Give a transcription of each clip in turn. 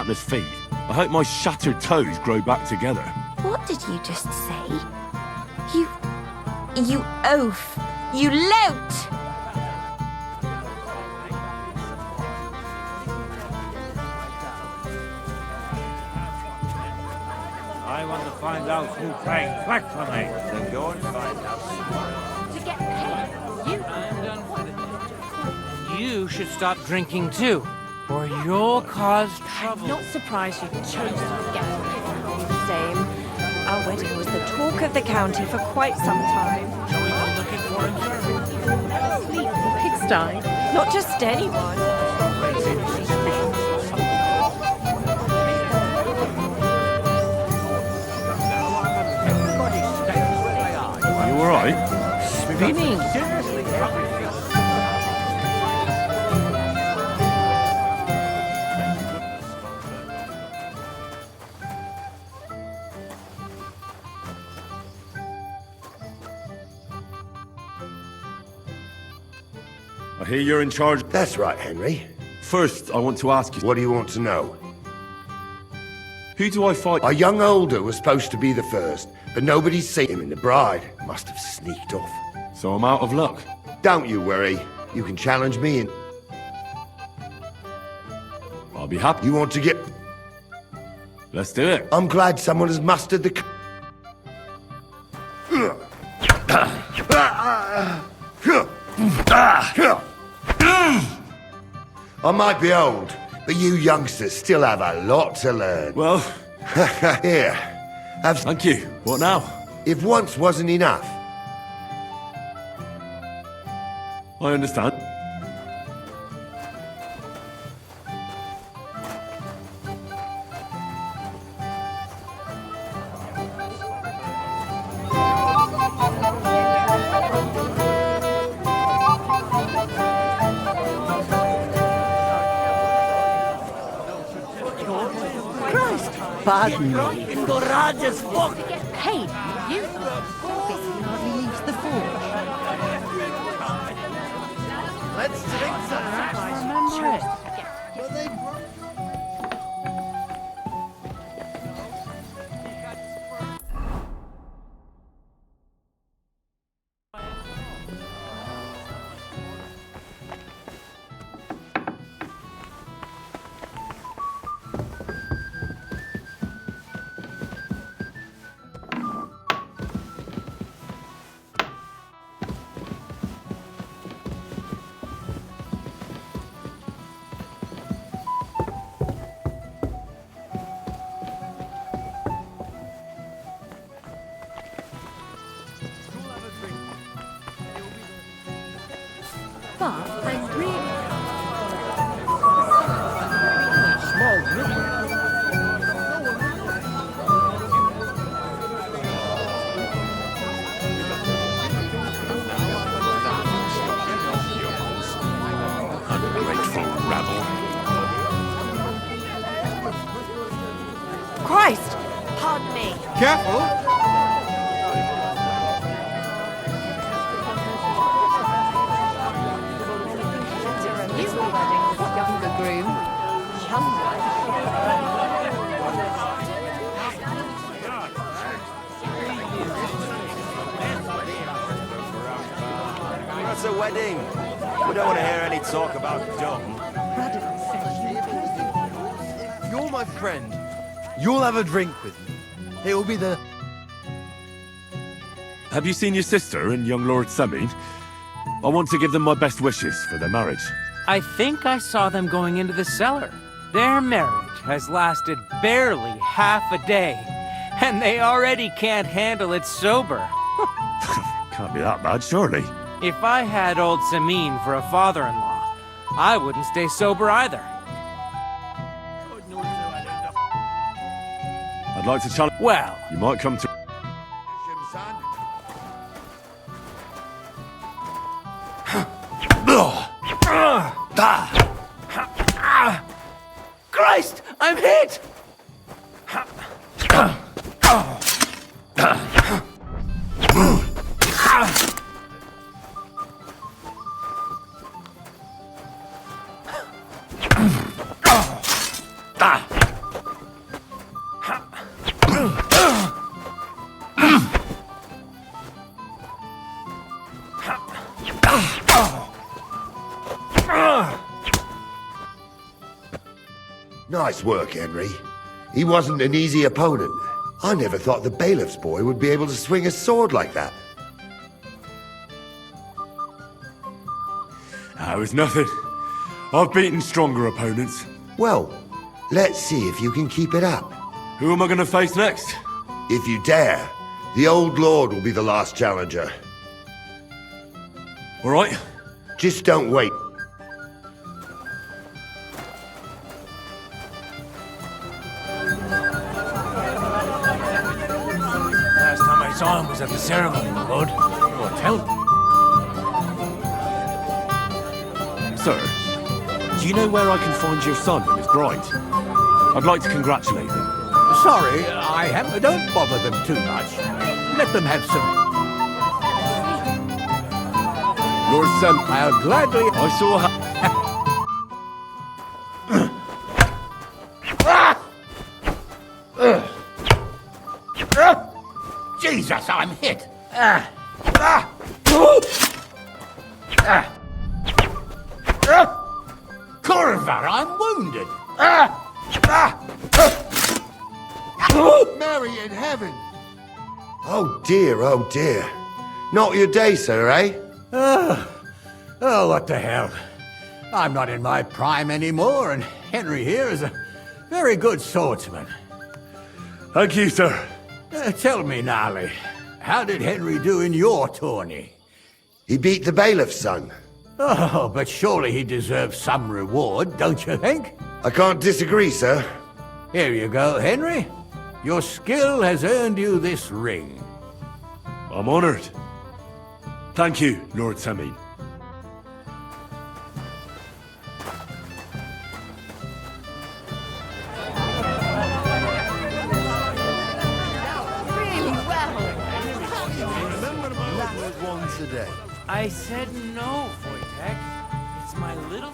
at his feet. I hope my shattered toes grow back together. What did you just say? You oaf! You lout! I want to find out who playing flack for me. Then go and find out. To get paid, You should stop drinking too, or you'll cause trouble. I'm not surprised you chose to forget. Same. Our wedding was the talk of the county for quite some time. Shall we go looking for him? Sleep in the pigsty. Not just anyone. You alright? Spinning. I hear you're in charge. That's right, Henry. First, I want to ask you, What do you want to know? who do I fight? Our young older was supposed to be the first, but nobody's seen him, and the bride must have sneaked off. So I'm out of luck. Don't you worry. You can challenge me, and I'll be happy. you want to get... Let's do it. I'm glad someone has mustered the... I might be old, but you youngsters still have a lot to learn. Well, Here, have... thank you. What now? If once wasn't enough, I understand. Pardon me. Encourage as fuck. Get paid, you? This hardly leaves the forge. Let's drink some. Remember it. But I'm really... Small group. Ungrateful rabble. Christ! Pardon me. Careful. His wedding with younger groom. Younger? That's a wedding. We don't want to hear any talk about dumb. You're my friend. You'll have a drink with me. It will be the... Have you seen your sister and young Lord Semin? I want to give them my best wishes for their marriage. I think I saw them going into the cellar. Their marriage has lasted barely half a day, and they already can't handle it sober. Can't be that bad, surely. If I had old Samin for a father-in-law, I wouldn't stay sober either. I'd like to challenge... Well, You might come to... Christ! I'm hit! Nice work, Henry. He wasn't an easy opponent. I never thought the bailiff's boy would be able to swing a sword like that. That was nothing. I've beaten stronger opponents. Well, let's see if you can keep it up. Who am I going to face next? If you dare, the Old Lord will be the last challenger. All right. Just don't wait. Last time I saw him was at the ceremony, my lord. Oh, tell me. Sir, do you know where I can find your son and his bride? I'd like to congratulate them. Sorry, I am. Don't bother them too much. Let them have some. Lord Sam, I'll gladly. I saw how... Jesus, I'm hit. Curva, I'm wounded. Mary in heaven! Oh dear, oh dear. Not your day, sir, eh? Oh, what the hell. I'm not in my prime anymore, and Henry here is a very good swordsman. Thank you, sir. Tell me, Nally, how did Henry do in your tourney? He beat the bailiff's son. Oh, but surely he deserves some reward, don't you think? I can't disagree, sir. Here you go, Henry. Your skill has earned you this ring. I'm honored. Thank you, Lord Samin. Really well. Remember that was once a day. I said no, Wojtek. It's my little...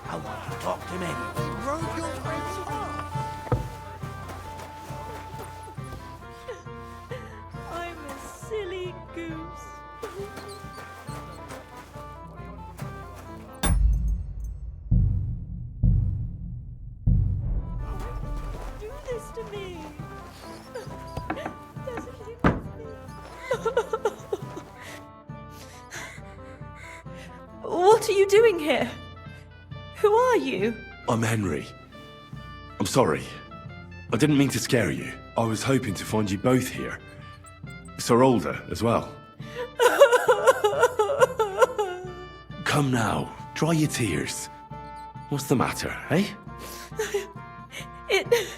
I want to talk to him. Broke your friend's heart. I'm a silly goose. Do this to me. Doesn't he love me? What are you doing here? Who are you? I'm Henry. I'm sorry. I didn't mean to scare you. I was hoping to find you both here. Sir Alder as well. Come now, dry your tears. What's the matter, eh? It's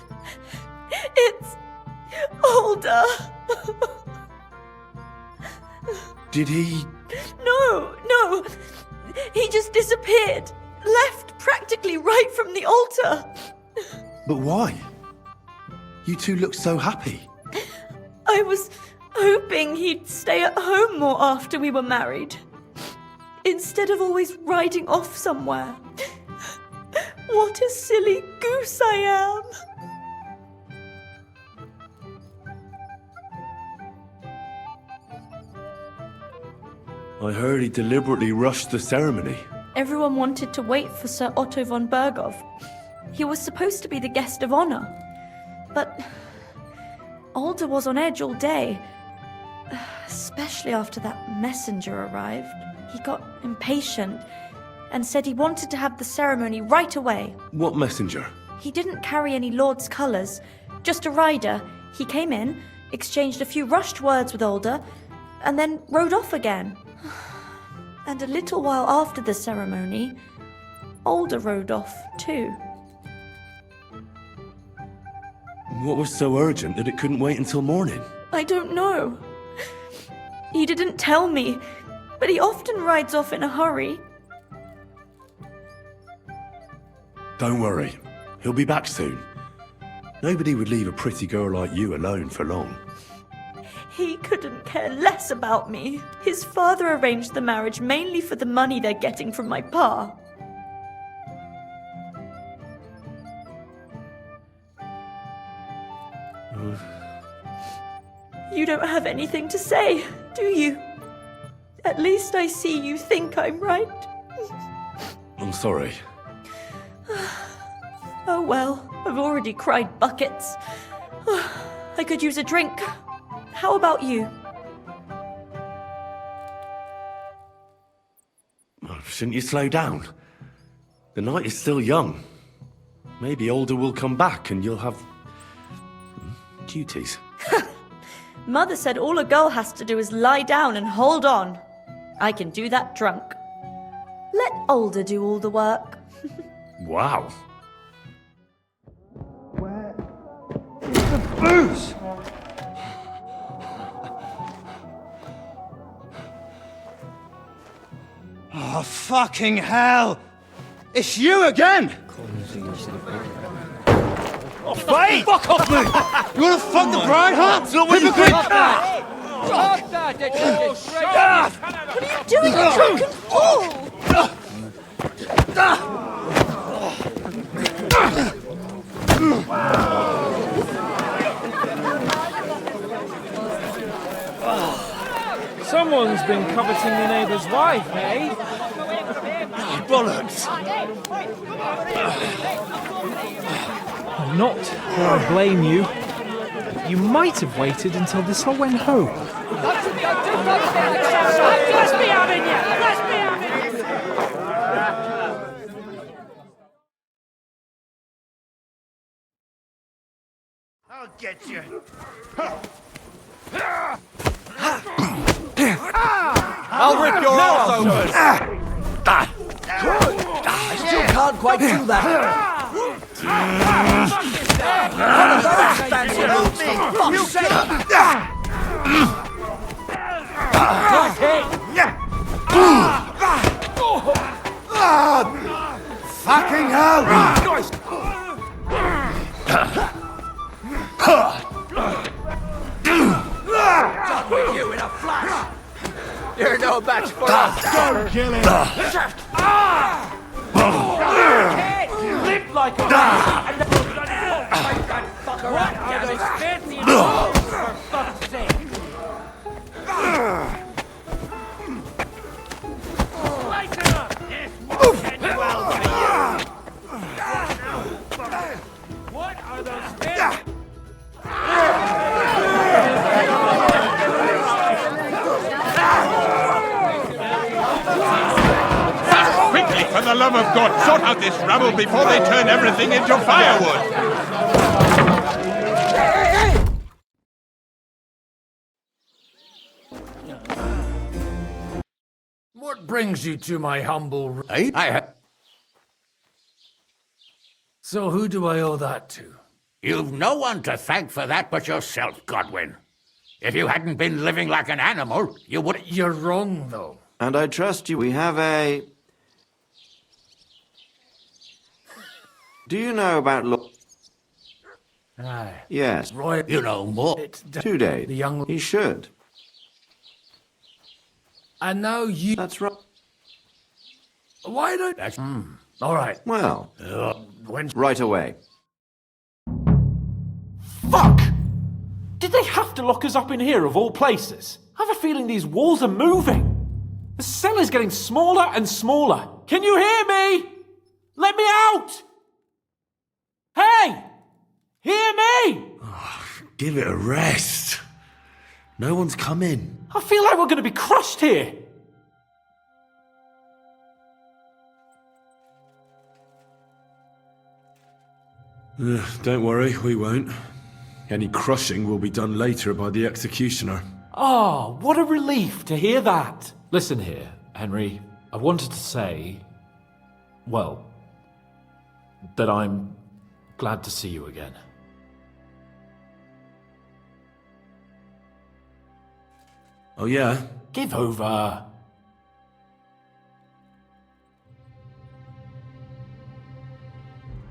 Alder. Did he... No. He just disappeared. Left practically right from the altar. But why? You two look so happy. I was hoping he'd stay at home more after we were married. Instead of always riding off somewhere. What a silly goose I am. I heard he deliberately rushed the ceremony. Everyone wanted to wait for Sir Otto von Berghoff. He was supposed to be the guest of honor. But Alder was on edge all day. Especially after that messenger arrived. He got impatient and said he wanted to have the ceremony right away. What messenger? He didn't carry any lord's colours, just a rider. He came in, exchanged a few rushed words with Alder, and then rode off again. And a little while after the ceremony, Alder rode off too. What was so urgent that it couldn't wait until morning? I don't know. He didn't tell me, but he often rides off in a hurry. Don't worry, he'll be back soon. Nobody would leave a pretty girl like you alone for long. He couldn't care less about me. His father arranged the marriage mainly for the money they're getting from my pa. You don't have anything to say, do you? At least I see you think I'm right. I'm sorry. Oh well, I've already cried buckets. I could use a drink. How about you? Oh, shouldn't you slow down? The night is still young. Maybe Older will come back and you'll have... duties. Mother said all a girl has to do is lie down and hold on. I can do that drunk. Let Older do all the work. Wow. Booze! Oh, fucking hell! It's you again! Oh, Faye! Fuck off me! You wanna fuck the bride, huh? It's not what you think! What are you doing, you drunken fool? Someone's been coveting the neighbour's wife, eh? Bollocks! I'm not where I blame you. You might have waited until this all went home. Let's be having you! Let's be having you! I'll get you. I'll rip your ass open! I still can't quite do that. Fucking hell! Done with you in a flash. You're no match for us. Don't kill him! Live like a man! And that fucker out, damn it! Fancy for fuck's sake! Lighten up! This won't end well for you! What are those fish? Quickly, for the love of God, sort out this rabble before they turn everything into firewood! What brings you to my humble... Eh? So who do I owe that to? You've no one to thank for that but yourself, Godwin. If you hadn't been living like an animal, you would... You're wrong, though. And I trust you. We have a... Do you know about Aye. Yes. Roy, you know more. 2 days. The young... He should. And now you... That's right. Why don't... That's... All right. Well, When... right away. Fuck! Did they have to lock us up in here of all places? I have a feeling these walls are moving. The cell is getting smaller and smaller. Can you hear me? Let me out! Hey! Hear me! Give it a rest. No one's come in. I feel like we're going to be crushed here. Don't worry, we won't. Any crushing will be done later by the executioner. Oh, what a relief to hear that. Listen here, Henry. I wanted to say, well, that I'm glad to see you again. Oh, yeah? Give over.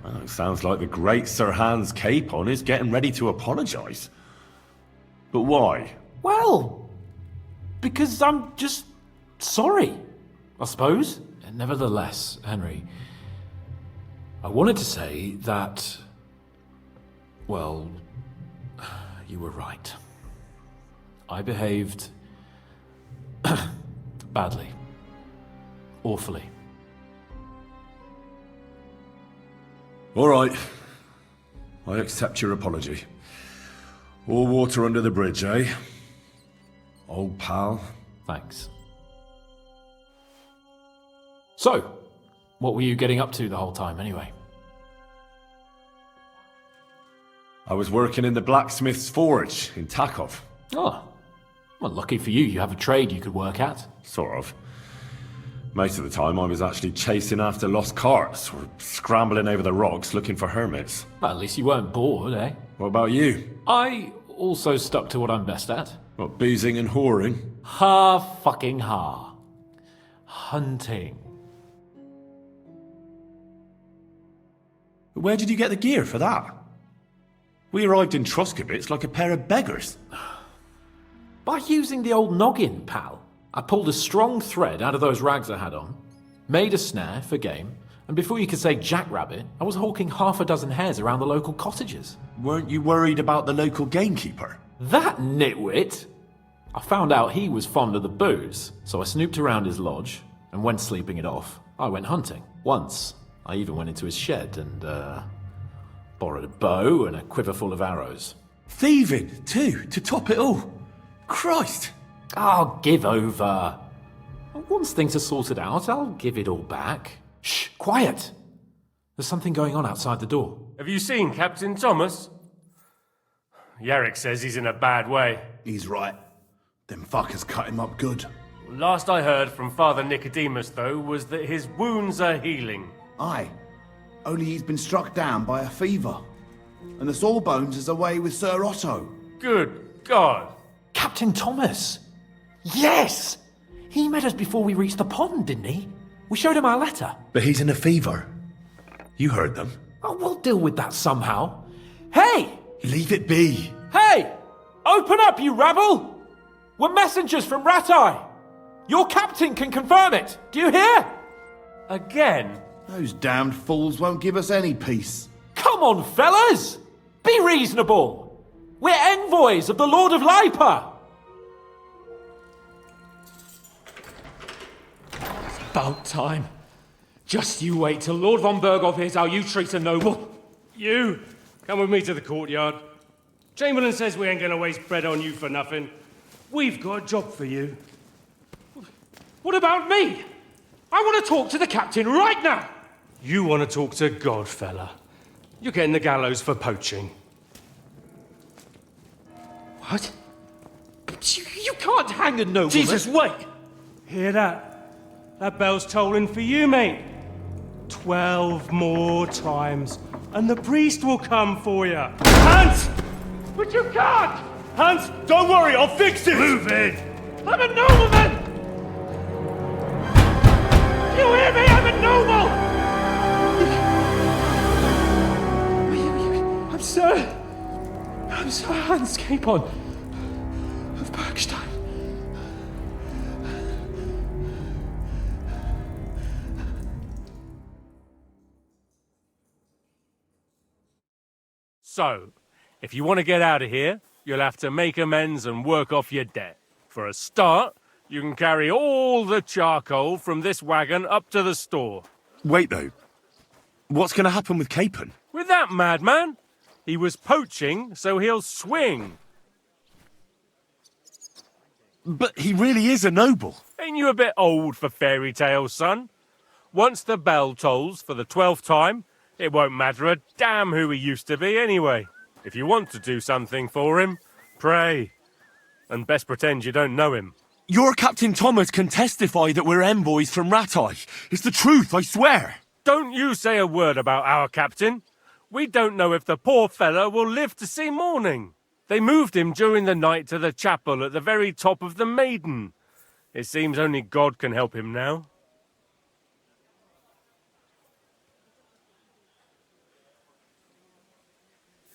Oh, it sounds like the great Sir Hans Capon is getting ready to apologise. But why? Well, because I'm just sorry, I suppose. Nevertheless, Henry, I wanted to say that, well, you were right. I behaved badly. Awfully. All right. I accept your apology. All water under the bridge, eh? Old pal. Thanks. So, what were you getting up to the whole time, anyway? I was working in the blacksmith's forge in Takov. Oh, well, lucky for you, you have a trade you could work at. Sort of. Most of the time I was actually chasing after lost carts or scrambling over the rocks looking for hermits. Well, at least you weren't bored, eh? What about you? I also stuck to what I'm best at. What, boozing and whoring? Fucking ha. Hunting. Where did you get the gear for that? We arrived in Troskowitz like a pair of beggars. By using the old noggin, pal. I pulled a strong thread out of those rags I had on, made a snare for game, and before you could say jackrabbit, I was hawking half a dozen hares around the local cottages. Weren't you worried about the local gamekeeper? That nitwit! I found out he was fond of the booze, so I snooped around his lodge, and when sleeping it off, I went hunting. Once, I even went into his shed and, borrowed a bow and a quiver full of arrows. Thieving, too, to top it all. Christ! Oh, give over. Once things are sorted out, I'll give it all back. Shh, quiet! There's something going on outside the door. Have you seen Captain Thomas? Yarrick says he's in a bad way. He's right. Them fuckers cut him up good. Last I heard from Father Nicodemus, though, was that his wounds are healing. Aye. Only he's been struck down by a fever. And the Sawbones is away with Sir Otto. Good God. Captain Thomas! Yes! He met us before we reached the pond, didn't he? We showed him our letter. But he's in a fever. You heard them. Oh, we'll deal with that somehow. Hey! Leave it be. Hey! Open up, you rabble! We're messengers from Ratai. Your captain can confirm it. Do you hear? Again? Those damned fools won't give us any peace. Come on, fellas! Be reasonable! We're envoys of the Lord of Lipa! It's about time. Just you wait till Lord von Berghoff hears how you treat a noble. You, come with me to the courtyard. Chamberlain says we ain't gonna waste bread on you for nothing. We've got a job for you. What about me? I want to talk to the captain right now! You want to talk to God, fella. You're getting the gallows for poaching. What? But you can't hang a nobleman. Jesus, wait! Hear that? That bell's tolling for you, mate. 12 more times, and the priest will come for you. Hans! But you can't! Hans, don't worry, I'll fix it! Move it! I'm a nobleman! You hear me? I'm a noble! I'm Sir Hans Capon of Bergstein. So, if you want to get out of here, you'll have to make amends and work off your debt. For a start, you can carry all the charcoal from this wagon up to the store. Wait, though. What's going to happen with Capon? With that madman? He was poaching, so he'll swing. But he really is a noble. Ain't you a bit old for fairy tales, son? Once the bell tolls for the 12th time, it won't matter a damn who he used to be anyway. If you want to do something for him, pray. And best pretend you don't know him. Your Captain Thomas can testify that we're envoys from Ratai. It's the truth, I swear. Don't you say a word about our captain. We don't know if the poor fellow will live to see morning. They moved him during the night to the chapel at the very top of the Maiden. It seems only God can help him now.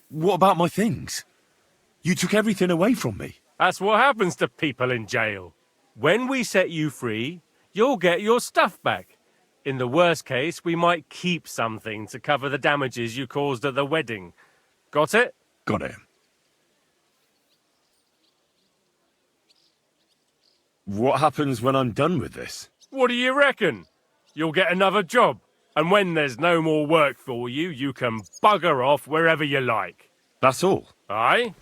What about my things? You took everything away from me. That's what happens to people in jail. When we set you free, you'll get your stuff back. In the worst case, we might keep something to cover the damages you caused at the wedding. Got it? Got it. What happens when I'm done with this? What do you reckon? You'll get another job. And when there's no more work for you, you can bugger off wherever you like. That's all. Aye?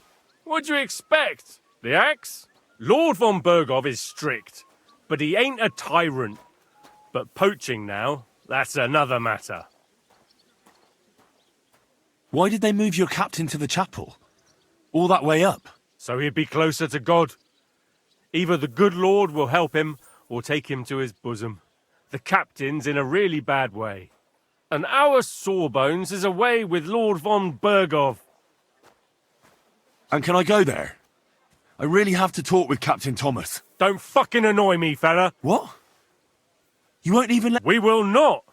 What'd you expect? The axe? Lord von Bergov is strict, but he ain't a tyrant. But poaching now, that's another matter. Why did they move your captain to the chapel? All that way up? So he'd be closer to God. Either the good Lord will help him, or take him to his bosom. The captain's in a really bad way. And our Sawbones is away with Lord von Bergov. And can I go there? I really have to talk with Captain Thomas. Don't fucking annoy me, fella. What? You won't even let... We will not.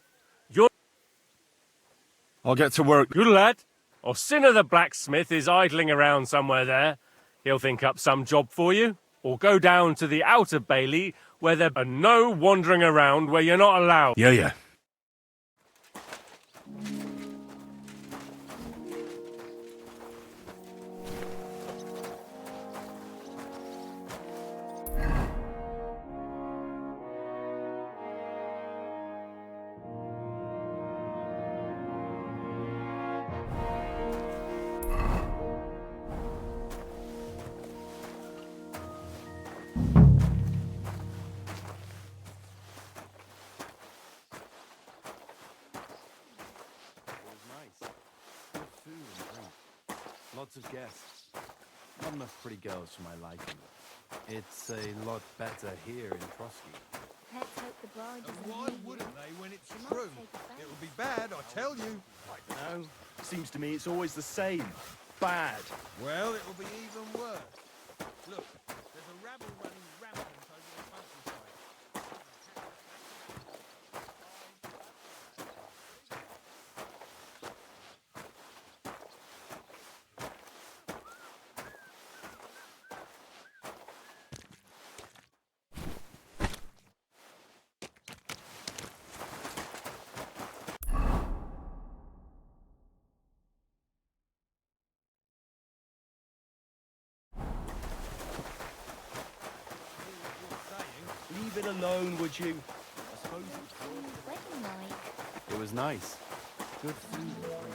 I'll get to work. Good lad. Orsina the blacksmith is idling around somewhere there. He'll think up some job for you. Or go down to the outer bailey where there are no wandering around where you're not allowed. Yeah. Lots of guests. Not enough pretty girls for my liking. It's a lot better here in Trotsky. Let's hope the bride doesn't Why hear you. wouldn't they when it's She might true? take offence. It'll be bad, I tell you. I don't know. Seems to me it's always the same. Bad. Well, it'll be even worse. Look, there's a rabble running rampant over the countryside. Leave it alone, would you? I suppose Wedding night. It was nice. Good food and drink.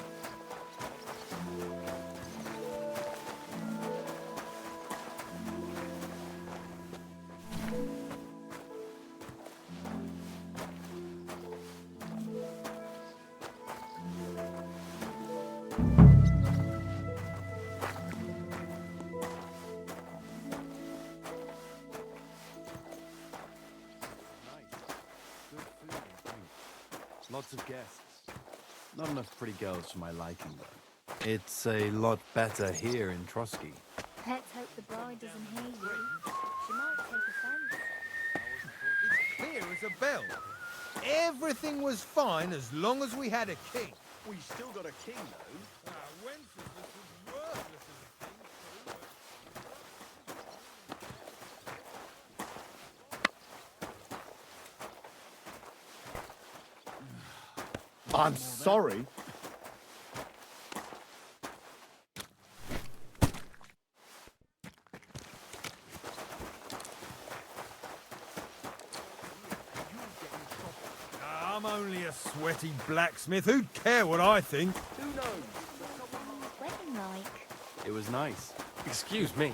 Lots of guests. Not enough pretty girls for my liking, though. It's a lot better here in Trotsky. Let's hope the bride doesn't hear you. She might take offence. It's clear as a bell. Everything was fine as long as we had a king. we still got a king, though. Wenceslas was worthless as a king, I'm sorry. I'm only a sweaty blacksmith. Who'd care what I think? Who knows? Wedding like. It was nice. Excuse me.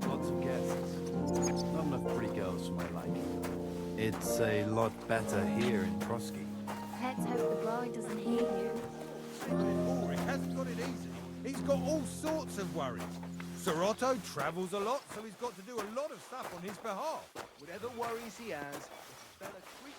Lots of guests. Not enough pretty girls for my liking. It's a lot better here in Trotsky. Let's hope the bride doesn't hear you. Oh, he hasn't got it easy. He's got all sorts of worries. Sir Otto travels a lot, so he's got to do a lot of stuff on his behalf. Whatever worries he has, it's better quick